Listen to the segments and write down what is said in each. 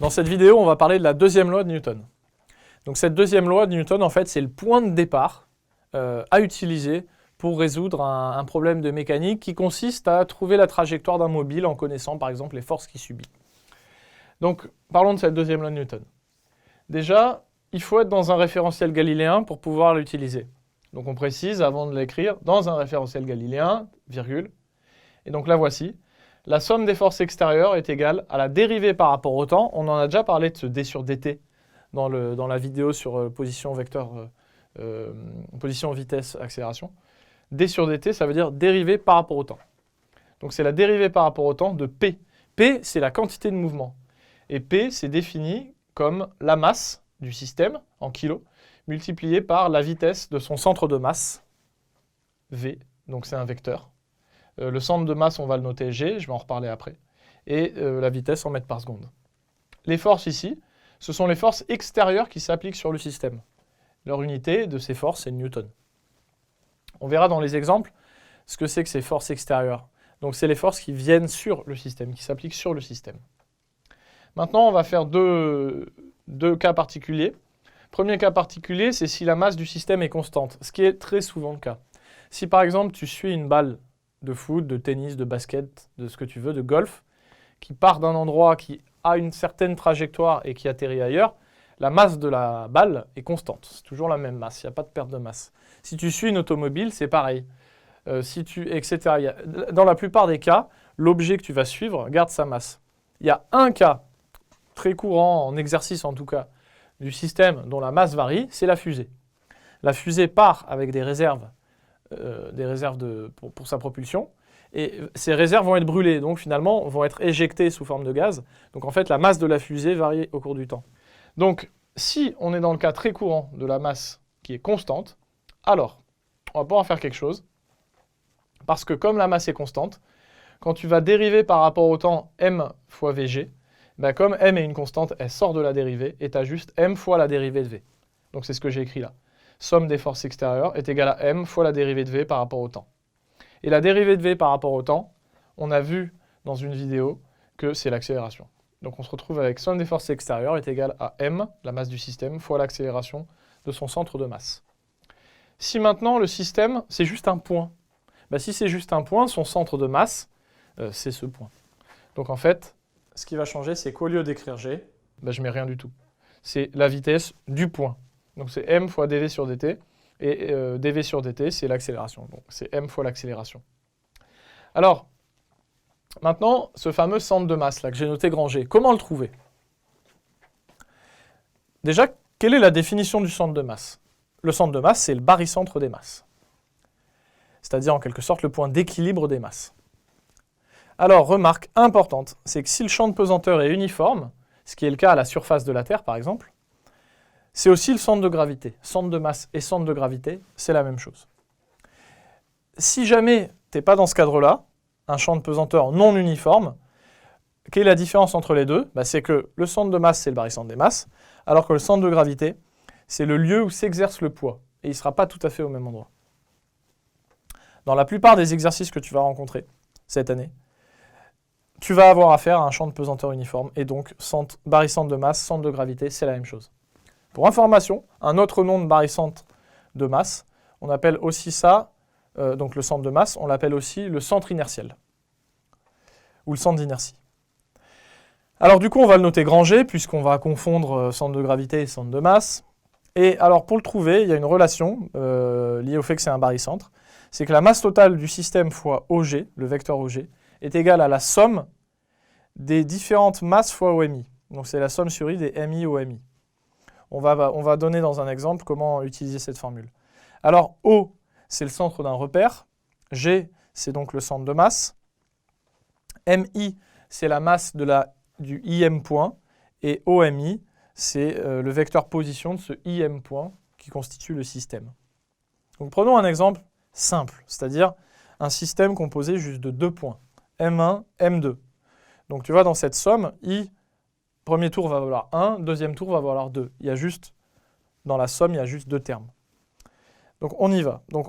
Dans cette vidéo, on va parler de la deuxième loi de Newton. Donc cette deuxième loi de Newton, en fait, c'est le point de départ à utiliser pour résoudre un problème de mécanique qui consiste à trouver la trajectoire d'un mobile en connaissant par exemple les forces qu'il subit. Donc parlons de cette deuxième loi de Newton. Déjà, il faut être dans un référentiel galiléen pour pouvoir l'utiliser. Donc on précise avant de l'écrire, dans un référentiel galiléen, virgule, et donc la voici. La somme des forces extérieures est égale à la dérivée par rapport au temps. On en a déjà parlé de ce d sur dt dans la vidéo sur position vecteur, position, vitesse, accélération. D sur dt, ça veut dire dérivée par rapport au temps. Donc c'est la dérivée par rapport au temps de P. P, c'est la quantité de mouvement. Et P, c'est défini comme la masse du système, en kilos, multipliée par la vitesse de son centre de masse, V, donc c'est un vecteur. Le centre de masse, on va le noter G, je vais en reparler après, et la vitesse en mètres par seconde. Les forces ici, ce sont les forces extérieures qui s'appliquent sur le système. Leur unité de ces forces, c'est Newton. On verra dans les exemples ce que c'est que ces forces extérieures. Donc c'est les forces qui viennent sur le système, qui s'appliquent sur le système. Maintenant, on va faire deux cas particuliers. Premier cas particulier, c'est si la masse du système est constante, ce qui est très souvent le cas. Si par exemple, tu suis une balle de foot, de tennis, de basket, de ce que tu veux, de golf, qui part d'un endroit qui a une certaine trajectoire et qui atterrit ailleurs, la masse de la balle est constante. C'est toujours la même masse, il n'y a pas de perte de masse. Si tu suis une automobile, c'est pareil. Etc. Dans la plupart des cas, l'objet que tu vas suivre garde sa masse. Il y a un cas très courant, en exercice en tout cas, du système dont la masse varie, c'est la fusée. La fusée part avec des réserves pour sa propulsion, et ces réserves vont être brûlées, donc finalement vont être éjectées sous forme de gaz. Donc en fait, la masse de la fusée varie au cours du temps. Donc si on est dans le cas très courant de la masse qui est constante, alors on va pouvoir faire quelque chose, parce que comme la masse est constante, quand tu vas dériver par rapport au temps m fois vg, ben comme m est une constante, elle sort de la dérivée, et tu as juste m fois la dérivée de v. Donc c'est ce que j'ai écrit là. Somme des forces extérieures est égale à m fois la dérivée de v par rapport au temps. Et la dérivée de v par rapport au temps, on a vu dans une vidéo que c'est l'accélération. Donc on se retrouve avec somme des forces extérieures est égale à m, la masse du système, fois l'accélération de son centre de masse. Si maintenant le système, c'est juste un point, ben si c'est juste un point, son centre de masse, c'est ce point. Donc en fait, ce qui va changer, c'est qu'au lieu d'écrire g, ben je mets rien du tout. C'est la vitesse du point. Donc c'est m fois dv sur dt, et dv sur dt, c'est l'accélération. Donc c'est m fois l'accélération. Alors, maintenant, ce fameux centre de masse là que j'ai noté grand G, comment le trouver? Déjà, quelle est la définition du centre de masse? Le centre de masse, c'est le barycentre des masses. C'est-à-dire en quelque sorte le point d'équilibre des masses. Alors, remarque importante, c'est que si le champ de pesanteur est uniforme, ce qui est le cas à la surface de la Terre par exemple, c'est aussi le centre de gravité. Centre de masse et centre de gravité, c'est la même chose. Si jamais tu n'es pas dans ce cadre-là, un champ de pesanteur non uniforme, quelle est la différence entre les deux? C'est que le centre de masse, c'est le barycentre des masses, alors que le centre de gravité, c'est le lieu où s'exerce le poids, et il ne sera pas tout à fait au même endroit. Dans la plupart des exercices que tu vas rencontrer cette année, tu vas avoir affaire à un champ de pesanteur uniforme, et donc barycentre de masse, centre de gravité, c'est la même chose. Pour information, un autre nom de barycentre de masse, on appelle aussi ça, donc le centre de masse, on l'appelle aussi le centre inertiel, ou le centre d'inertie. Alors du coup, on va le noter grand G, puisqu'on va confondre centre de gravité et centre de masse. Et alors pour le trouver, il y a une relation liée au fait que c'est un barycentre, c'est que la masse totale du système fois OG, le vecteur OG, est égale à la somme des différentes masses fois OMI. Donc c'est la somme sur I des MI OMI. On va donner dans un exemple comment utiliser cette formule. Alors O, c'est le centre d'un repère. G, c'est donc le centre de masse. MI, c'est la masse du IM point. Et OMI, c'est le vecteur position de ce IM point qui constitue le système. Donc prenons un exemple simple, c'est-à-dire un système composé juste de deux points, M1, M2. Donc tu vois, dans cette somme, I, premier tour va valoir 1, deuxième tour va valoir 2. Dans la somme, il y a juste deux termes. Donc on y va. Donc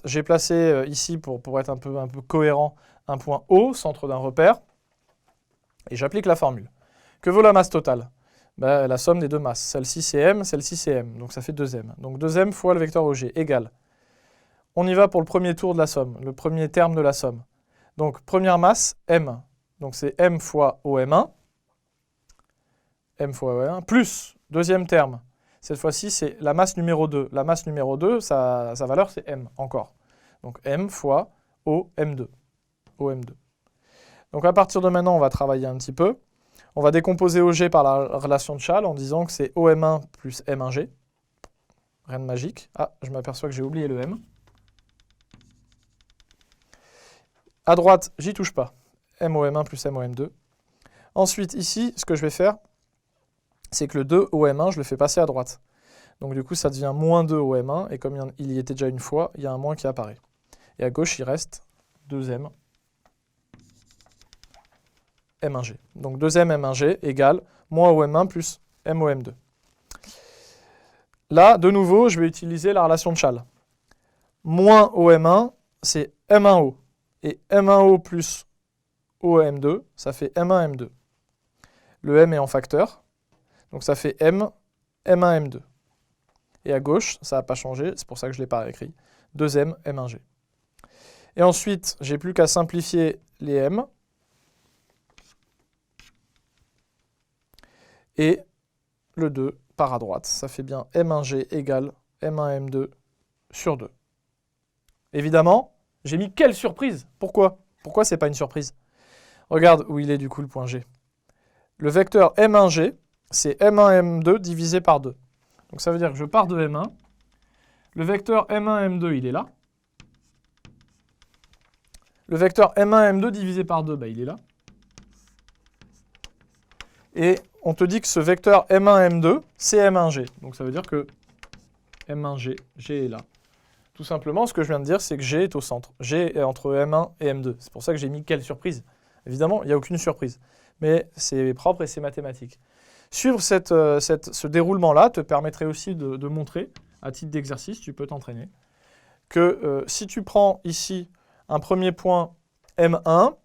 j'ai placé ici, pour être un peu cohérent, un point O, centre d'un repère, et j'applique la formule. Que vaut la masse totale? Ben, la somme des deux masses. Celle-ci c'est m, celle-ci c'est m. Donc ça fait 2m. Donc 2m fois le vecteur OG égale. On y va pour le premier tour de la somme, le premier terme de la somme. Donc première masse, m. Donc c'est m fois OM1. M fois OM1, plus deuxième terme. Cette fois-ci, c'est la masse numéro 2. La masse numéro 2, sa valeur, c'est m encore. Donc m fois OM2. OM2. Donc à partir de maintenant, on va travailler un petit peu. On va décomposer OG par la relation de Chasles en disant que c'est OM1 plus M1G. Rien de magique. Ah, je m'aperçois que j'ai oublié le M. À droite, j'y touche pas. MOM1 plus MOM2. Ensuite, ici, ce que je vais faire, c'est que le 2 OM1, je le fais passer à droite. Donc du coup, ça devient moins 2 OM1, et comme il y était déjà une fois, il y a un moins qui apparaît. Et à gauche, il reste 2M M1G. Donc 2M M1G égale moins OM1 plus MOM2. Là, de nouveau, je vais utiliser la relation de Chasles. Moins OM1, c'est M1O. Et M1O plus OM2, ça fait M1 M2. Le M est en facteur, donc ça fait M, M1 M2. Et à gauche, ça n'a pas changé, c'est pour ça que je ne l'ai pas écrit, 2M M1G. Et ensuite, j'ai plus qu'à simplifier les M. Et le 2 part à droite. Ça fait bien M1G égale M1 M2 sur 2. Évidemment, j'ai mis quelle surprise? Pourquoi? Pourquoi c'est pas une surprise? Regarde où il est du coup le point G. Le vecteur M1G, c'est M1 M2 divisé par 2. Donc ça veut dire que je pars de M1. Le vecteur M1 M2, il est là. Le vecteur M1 M2 divisé par 2, bah, il est là. Et on te dit que ce vecteur M1 M2, c'est M1G. Donc ça veut dire que M1G, G est là. Tout simplement, ce que je viens de dire, c'est que G est au centre. G est entre M1 et M2. C'est pour ça que j'ai mis quelle surprise. Évidemment, il n'y a aucune surprise. Mais c'est propre et c'est mathématique. Suivre ce déroulement-là te permettrait aussi de montrer, à titre d'exercice, tu peux t'entraîner, que si tu prends ici un premier point M1,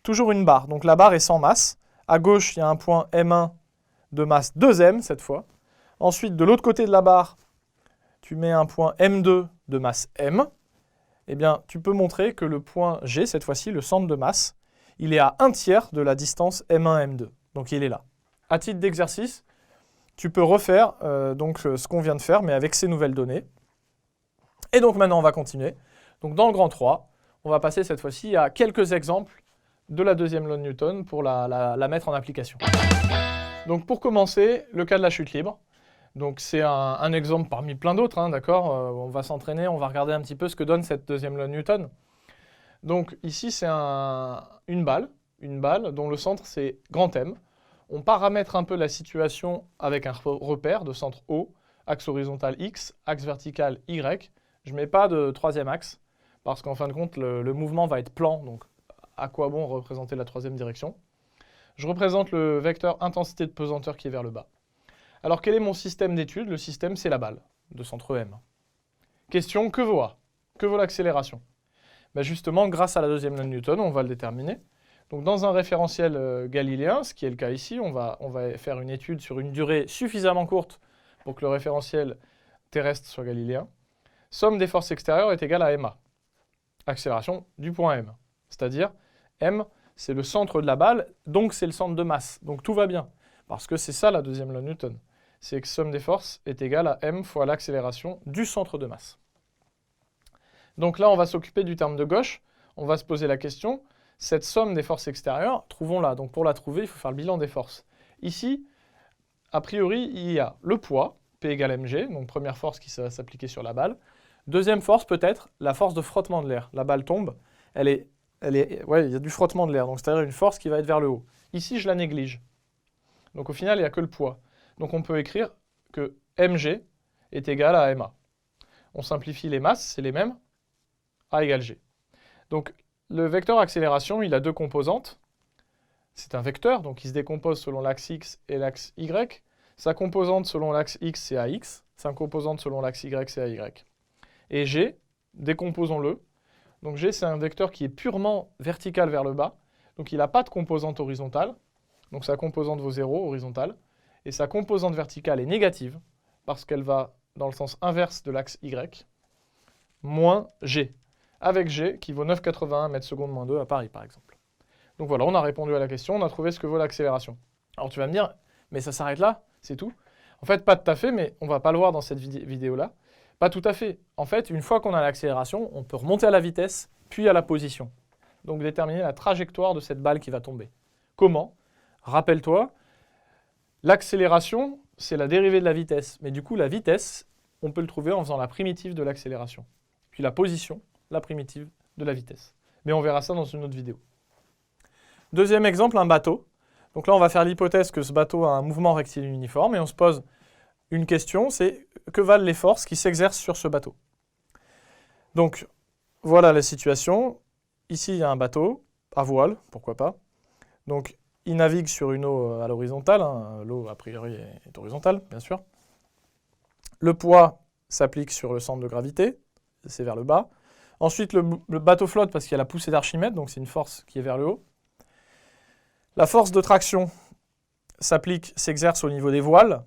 toujours une barre. Donc la barre est sans masse. À gauche, il y a un point M1 de masse 2M cette fois. Ensuite, de l'autre côté de la barre, tu mets un point M2 de masse M. Eh bien, tu peux montrer que le point G, cette fois-ci, le centre de masse, il est à 1/3 de la distance M1, M2. Donc il est là. À titre d'exercice, tu peux refaire ce qu'on vient de faire, mais avec ces nouvelles données. Et donc maintenant, on va continuer. Donc dans le grand 3, on va passer cette fois-ci à quelques exemples de la deuxième loi de Newton pour la mettre en application. Donc pour commencer, le cas de la chute libre. Donc c'est un exemple parmi plein d'autres, hein, d'accord? On va s'entraîner, on va regarder un petit peu ce que donne cette deuxième loi de Newton. Donc ici c'est une balle dont le centre c'est grand M. On paramètre un peu la situation avec un repère de centre O, axe horizontal X, axe vertical Y. Je ne mets pas de troisième axe, parce qu'en fin de compte le mouvement va être plan, donc à quoi bon représenter la troisième direction? Je représente le vecteur intensité de pesanteur qui est vers le bas. Alors quel est mon système d'étude? Le système c'est la balle, de centre M. Question, que vaut A? Que vaut l'accélération? Ben justement, grâce à la deuxième loi de Newton, on va le déterminer. Donc dans un référentiel galiléen, ce qui est le cas ici, on va faire une étude sur une durée suffisamment courte pour que le référentiel terrestre soit galiléen. Somme des forces extérieures est égale à MA, accélération du point M. C'est-à-dire, M, c'est le centre de la balle, donc c'est le centre de masse. Donc tout va bien, parce que c'est ça la deuxième loi de Newton. C'est que somme des forces est égale à M fois l'accélération du centre de masse. Donc là, on va s'occuper du terme de gauche. On va se poser la question, cette somme des forces extérieures, trouvons-la. Donc pour la trouver, il faut faire le bilan des forces. Ici, a priori, il y a le poids, P égale mg, donc première force qui va s'appliquer sur la balle. Deuxième force, peut-être, la force de frottement de l'air. La balle tombe, il y a du frottement de l'air, donc c'est-à-dire une force qui va être vers le haut. Ici, je la néglige. Donc au final, il n'y a que le poids. Donc on peut écrire que mg est égal à ma. On simplifie les masses, c'est les mêmes, A égale g. Donc le vecteur accélération, il a deux composantes. C'est un vecteur, donc il se décompose selon l'axe x et l'axe y. Sa composante selon l'axe x, c'est ax. Sa composante selon l'axe y, c'est ay. Et g, décomposons-le. Donc g, c'est un vecteur qui est purement vertical vers le bas. Donc il n'a pas de composante horizontale. donc sa composante vaut 0 horizontale, et sa composante verticale est négative, parce qu'elle va dans le sens inverse de l'axe Y, moins G, avec G qui vaut 9,81 mètres secondes moins 2 à Paris, par exemple. Donc voilà, on a répondu à la question, on a trouvé ce que vaut l'accélération. Alors tu vas me dire, mais ça s'arrête là, c'est tout? En fait, pas tout à fait, mais on ne va pas le voir dans cette vidéo-là. Pas tout à fait. En fait, une fois qu'on a l'accélération, on peut remonter à la vitesse, puis à la position. Donc déterminer la trajectoire de cette balle qui va tomber. Comment? Rappelle-toi, l'accélération, c'est la dérivée de la vitesse. Mais du coup, la vitesse, on peut le trouver en faisant la primitive de l'accélération. Puis la position, la primitive de la vitesse. Mais on verra ça dans une autre vidéo. Deuxième exemple, un bateau. Donc là, on va faire l'hypothèse que ce bateau a un mouvement rectiligne uniforme et on se pose une question, c'est que valent les forces qui s'exercent sur ce bateau? Donc, voilà la situation. Ici, il y a un bateau, à voile, pourquoi pas. Donc, il navigue sur une eau à l'horizontale. Hein. L'eau, a priori, est horizontale, bien sûr. Le poids s'applique sur le centre de gravité, c'est vers le bas. Ensuite, le bateau flotte parce qu'il y a la poussée d'Archimède, donc c'est une force qui est vers le haut. La force de traction s'exerce au niveau des voiles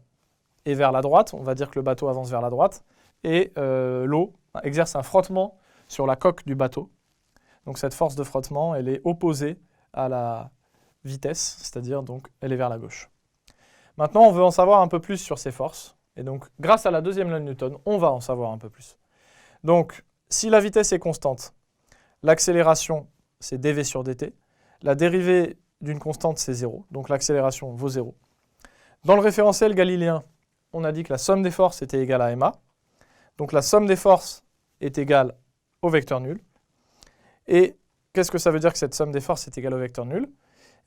et vers la droite. On va dire que le bateau avance vers la droite. Et l'eau exerce un frottement sur la coque du bateau. Donc cette force de frottement, elle est opposée à la vitesse, c'est-à-dire donc elle est vers la gauche. Maintenant, on veut en savoir un peu plus sur ces forces. Et donc, grâce à la deuxième loi de Newton, on va en savoir un peu plus. Donc, si la vitesse est constante, l'accélération, c'est dv sur dt. La dérivée d'une constante, c'est 0. Donc l'accélération vaut 0. Dans le référentiel galiléen, on a dit que la somme des forces était égale à ma. Donc la somme des forces est égale au vecteur nul. Et qu'est-ce que ça veut dire que cette somme des forces est égale au vecteur nul?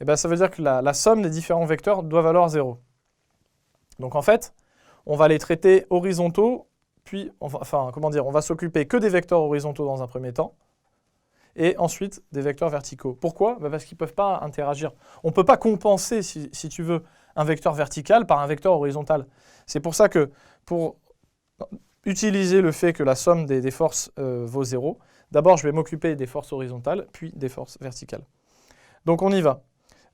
Eh bien, ça veut dire que la somme des différents vecteurs doit valoir 0. Donc en fait, on va les traiter horizontaux, puis, on va s'occuper que des vecteurs horizontaux dans un premier temps, et ensuite des vecteurs verticaux. Pourquoi? Parce qu'ils ne peuvent pas interagir. On ne peut pas compenser, si tu veux, un vecteur vertical par un vecteur horizontal. C'est pour ça que, pour utiliser le fait que la somme des forces vaut 0, d'abord je vais m'occuper des forces horizontales, puis des forces verticales. Donc on y va.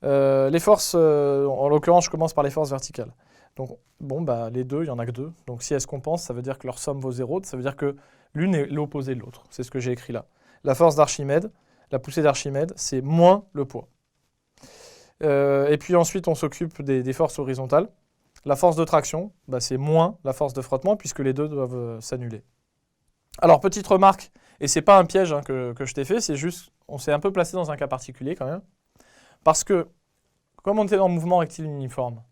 Les forces, en l'occurrence, je commence par les forces verticales. Donc, bon, les deux, il n'y en a que deux. Donc si elles se compensent, ça veut dire que leur somme vaut 0, ça veut dire que l'une est l'opposé de l'autre. C'est ce que j'ai écrit là. La force d'Archimède, la poussée d'Archimède, c'est moins le poids. Et puis ensuite, on s'occupe des forces horizontales. La force de traction, c'est moins la force de frottement, puisque les deux doivent s'annuler. Alors, petite remarque, et ce n'est pas un piège que je t'ai fait, c'est juste, on s'est un peu placé dans un cas particulier quand même. Parce que, comme on était dans le mouvement rectiligne uniforme,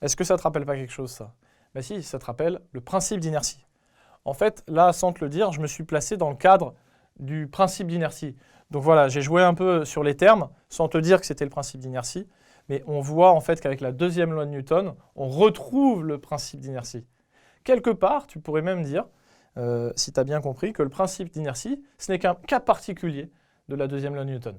est-ce que ça ne te rappelle pas quelque chose, ça? Si, ça te rappelle le principe d'inertie. En fait, là, sans te le dire, je me suis placé dans le cadre du principe d'inertie. Donc voilà, j'ai joué un peu sur les termes, sans te dire que c'était le principe d'inertie, mais on voit en fait qu'avec la deuxième loi de Newton, on retrouve le principe d'inertie. Quelque part, tu pourrais même dire, si tu as bien compris, que le principe d'inertie, ce n'est qu'un cas particulier de la deuxième loi de Newton.